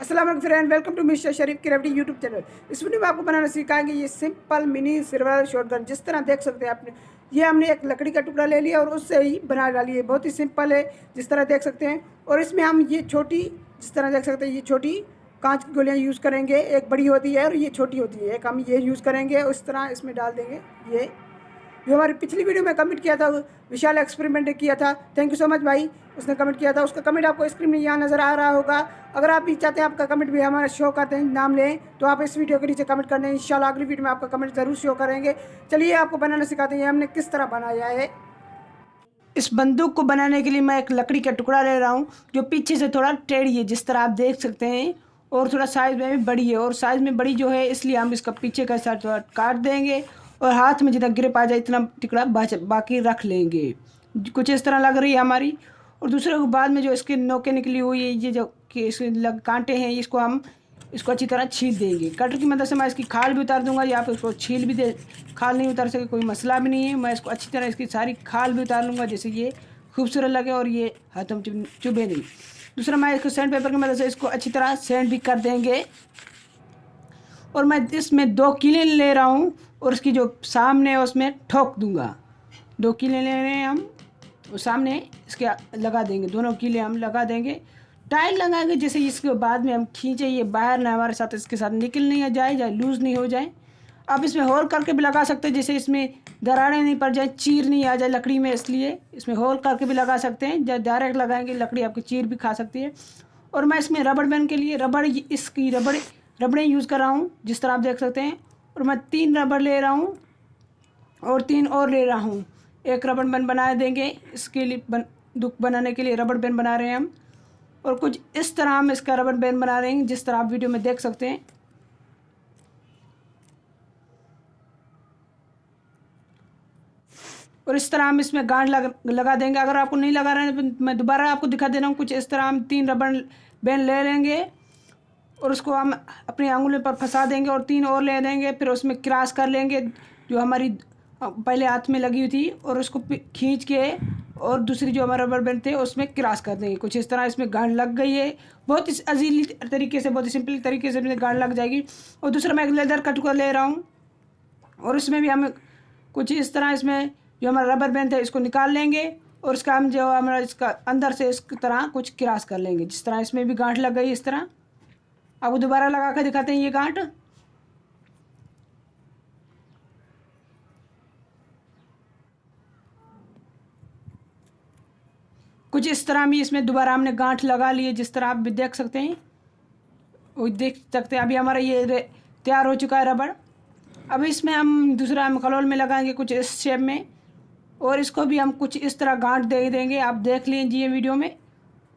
अस्सलाम वालेकुम friend, welcome to mister शरीफ की रेवडी यूट्यूब चैनल। इस वीडियो में आपको बनाना सिखाएंगे ये सिंपल मिनी सिल्वर शॉटगन। जिस तरह देख सकते हैं आपने, ये हमने एक लकड़ी का टुकड़ा ले लिया और उससे ही बना डाली है। बहुत ही सिंपल है, जिस तरह देख सकते हैं। और इसमें हम ये छोटी, जिस तरह देख सकते हैं, ये छोटी कांच की गोलियाँ यूज़ करेंगे। एक बड़ी होती है और ये छोटी होती है, एक हम ये यूज़ करेंगे। उस तरह इसमें डाल देंगे। ये जो हमारी पिछली वीडियो में कमेंट किया था, विशाल एक्सपेरिमेंट किया था, थैंक यू सो मच भाई, उसने कमेंट किया था। उसका कमेंट आपको स्क्रीन में यहाँ नज़र आ रहा होगा। अगर आप भी चाहते हैं आपका कमेंट भी हमारा शो करते हैं, नाम लें, तो आप इस वीडियो के नीचे कमेंट कर दें। इंशाल्लाह अगली वीडियो में आपका कमेंट ज़रूर शो करेंगे। चलिए आपको बनाना सिखाते हैं हमने किस तरह बनाया है। इस बंदूक को बनाने के लिए मैं एक लकड़ी का टुकड़ा ले रहा हूँ जो पीछे से थोड़ा टेढ़ी है, जिस तरह आप देख सकते हैं, और थोड़ा साइज़ में भी बड़ी है। और साइज़ में बड़ी जो है, इसलिए हम इसका पीछे का साइड थोड़ा काट देंगे और हाथ में जितना ग्रिप आ जाए इतना टुकड़ा बाकी रख लेंगे। कुछ इस तरह लग रही है हमारी। और दूसरे को बाद में जो इसके नोकें निकली हुई है, ये जो कि इसके कांटे हैं, इसको अच्छी तरह छील देंगे। कटर की मदद से मैं इसकी खाल भी उतार दूंगा, या फिर इसको छील भी दे, खाल नहीं उतार सके कोई मसला भी नहीं है। मैं इसको अच्छी तरह इसकी सारी खाल भी उतार लूँगा, जैसे ये खूबसूरत लगे और ये हाथों में चुभे नहीं। दूसरा, मैं इसको सैंड पेपर की मदद से इसको अच्छी तरह सैंड भी कर देंगे। और मैं इसमें 2 कीले ले रहा हूँ और उसकी जो सामने है उसमें ठोक दूंगा। 2 कीले ले रहे हैं हम, और सामने इसके लगा देंगे। दोनों कीले हम लगा देंगे, टाइट लगाएंगे, जैसे इसके बाद में हम खींचे ये बाहर ना हमारे साथ इसके साथ निकल नहीं जाए, लूज़ नहीं हो जाए। आप इसमें होल करके भी लगा सकते हैं, जैसे इसमें दरारें नहीं पड़ जाए, चीर नहीं आ जाए लकड़ी में, इसलिए इसमें होल करके भी लगा सकते हैं। जब डायरेक्ट लगाएंगे लकड़ी आपकी चीर भी खा सकती है। और मैं इसमें रबड़ बैंड के लिए रबड़ें यूज़ कर रहा हूँ, जिस तरह आप देख सकते हैं। और मैं 3 रबड़ ले रहा हूँ और 3 और ले रहा हूँ। एक रबड़ बैंड बना देंगे इसके लिए, बंदूक बनाने के लिए रबड़ बैंड बना रहे हैं हम। और कुछ इस तरह हम इसका रबड़ बैंड बना रहे हैं, जिस तरह आप वीडियो में देख सकते हैं। और इस तरह हम इसमें गांठ लगा देंगे। अगर आपको नहीं लगा रहे हैं तो मैं दोबारा आपको दिखा दे रहा हूँ। कुछ इस तरह हम 3 रबड़ बैंड ले लेंगे और उसको हम अपनी आंगुली पर फंसा देंगे और 3 और ले देंगे। फिर उसमें क्रॉस कर लेंगे जो हमारी पहले हाथ में लगी हुई थी, और उसको खींच के और दूसरी जो हमारे रबर बैंड थे उसमें क्रॉस कर देंगे। कुछ इस तरह इसमें गांठ लग गई है। बहुत ही अजीली तरीके से, बहुत ही सिंपल तरीके से इसमें गांठ लग जाएगी। और दूसरा, मैं एक लेदर का टुकड़ा ले रहा हूँ और उसमें भी हम कुछ इस तरह इसमें जो हमारा रबर बैंड है इसको निकाल लेंगे और उसका हम जो हमारा इसका अंदर से इस तरह कुछ क्रॉस कर लेंगे, जिस तरह इसमें भी गांठ लग गई। इस तरह आपको दोबारा लगा कर दिखाते हैं ये गांठ। कुछ इस तरह भी इसमें दोबारा हमने गांठ लगा लिए, जिस तरह आप भी देख सकते हैं। वो देख सकते हैं अभी हमारा ये तैयार हो चुका है रबड़। अब इसमें हम दूसरा हम कलोल में लगाएंगे कुछ इस शेप में, और इसको भी हम कुछ इस तरह गांठ दे देंगे। आप देख लीजिए वीडियो में,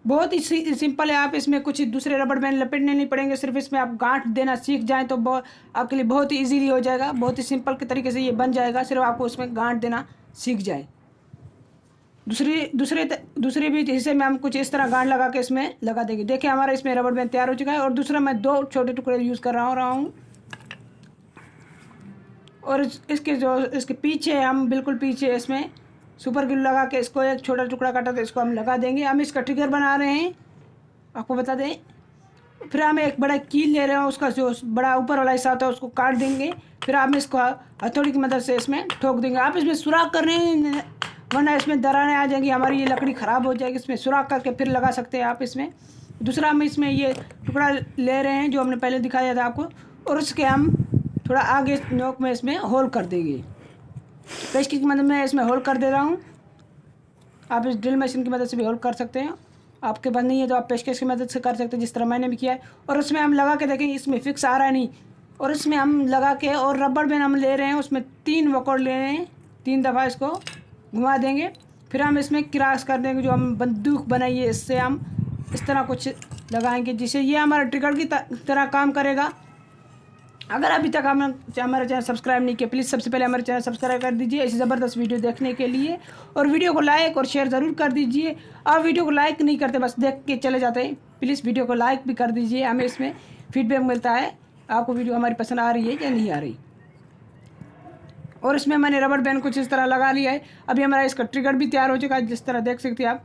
बहुत ही सिंपल है। आप इसमें कुछ दूसरे रबड़ बैंड लपेटने नहीं पड़ेंगे, सिर्फ इसमें आप गांठ देना सीख जाएं तो आपके लिए बहुत ही इजीली हो जाएगा। बहुत ही सिंपल के तरीके से ये बन जाएगा, सिर्फ आपको उसमें गांठ देना सीख जाए। दूसरे भी हिस्से में हम कुछ इस तरह गांठ लगा के इसमें लगा देंगे। देखिए हमारा इसमें रबड़ बैंड तैयार हो चुका है। और दूसरा, मैं 2 छोटे टुकड़े यूज़ कर रहा हूँ। और इसके पीछे हम बिल्कुल पीछे इसमें सुपर ग्लू लगा के इसको एक छोटा टुकड़ा काटा तो इसको हम लगा देंगे। हम इसका ट्रिगर बना रहे हैं, आपको बता दें। फिर हम एक बड़ा कील ले रहे हैं, उसका जो बड़ा ऊपर वाला हिस्सा होता है उसको काट देंगे। फिर आप इसको हथौड़ी की मदद से इसमें ठोक देंगे। आप इसमें सुराख कर रहे हैं, वरना इसमें दरारें आ जाएंगी, हमारी ये लकड़ी ख़राब हो जाएगी। इसमें सुराख करके फिर लगा सकते हैं आप इसमें। दूसरा, हम इसमें ये टुकड़ा ले रहे हैं जो हमने पहले दिखाया था आपको, और उसके हम थोड़ा आगे नोक में इसमें होल कर देंगे। पेचकी की मदद में इसमें होल कर दे रहा हूँ। आप इस ड्रिल मशीन की मदद से भी होल कर सकते हैं। आपके पास नहीं है तो आप पेचकस की मदद से कर सकते हैं, जिस तरह मैंने भी किया है। और उसमें हम लगा के देखेंगे, इसमें फिक्स आ रहा है नहीं। और इसमें हम लगा के, और रबड़ बैंड हम ले रहे हैं, उसमें 3 वकोड़ ले रहे हैं, 3 दफ़ा इसको घुमा देंगे। फिर हम इसमें क्रॉस कर देंगे, जो हम बंदूक बनाई है इससे हम इस तरह कुछ लगाएंगे, जिससे ये हमारा ट्रिगर की तरह काम करेगा। अगर अभी तक हमारा चैनल सब्सक्राइब नहीं किया, प्लीज़ सबसे पहले हमारे चैनल सब्सक्राइब कर दीजिए ऐसी ज़बरदस्त वीडियो देखने के लिए। और वीडियो को लाइक और शेयर ज़रूर कर दीजिए। आप वीडियो को लाइक नहीं करते, बस देख के चले जाते हैं। प्लीज़ वीडियो को लाइक भी कर दीजिए, हमें इसमें फीडबैक मिलता है आपको वीडियो हमारी पसंद आ रही है या नहीं आ रही। और इसमें मैंने रबड़ बैंड कुछ इस तरह लगा लिया है। अभी हमारा इसका ट्रिगर भी तैयार हो चुका है, जिस तरह देख सकते हैं आप।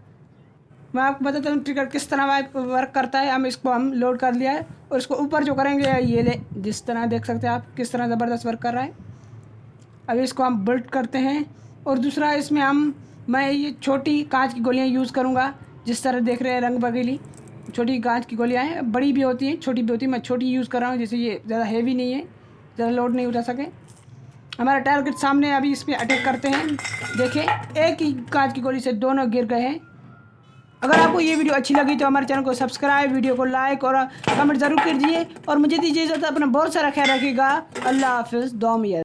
मैं आपको बताता हूँ ट्रिगर किस तरह वर्क करता है। हम लोड कर लिया है और इसको ऊपर जो करेंगे ये ले, जिस तरह देख सकते हैं आप किस तरह ज़बरदस्त वर्क कर रहा है। अभी इसको हम बिल्ड करते हैं। और दूसरा इसमें मैं ये छोटी कांच की गोलियाँ यूज़ करूँगा, जिस तरह देख रहे हैं रंग बगीली छोटी कांच की गोलियाँ हैं, बड़ी भी होती हैं छोटी भी होती है। मैं छोटी यूज़ कर रहा हूँ, जैसे ये ज़्यादा हैवी नहीं है, ज़्यादा लोड नहीं उठा सके। हमारा टारगेट सामने, अभी इस पर अटैक करते हैं। देखिए एक ही कांच की गोली से दोनों गिर गए हैं। अगर आपको ये वीडियो अच्छी लगी तो हमारे चैनल को सब्सक्राइब, वीडियो को लाइक और कमेंट ज़रूर कीजिए। और मुझे दीजिए इजाज़त, अपना बहुत सारा ख्याल रखिएगा। अल्लाह हाफिज़, दुआ में याद।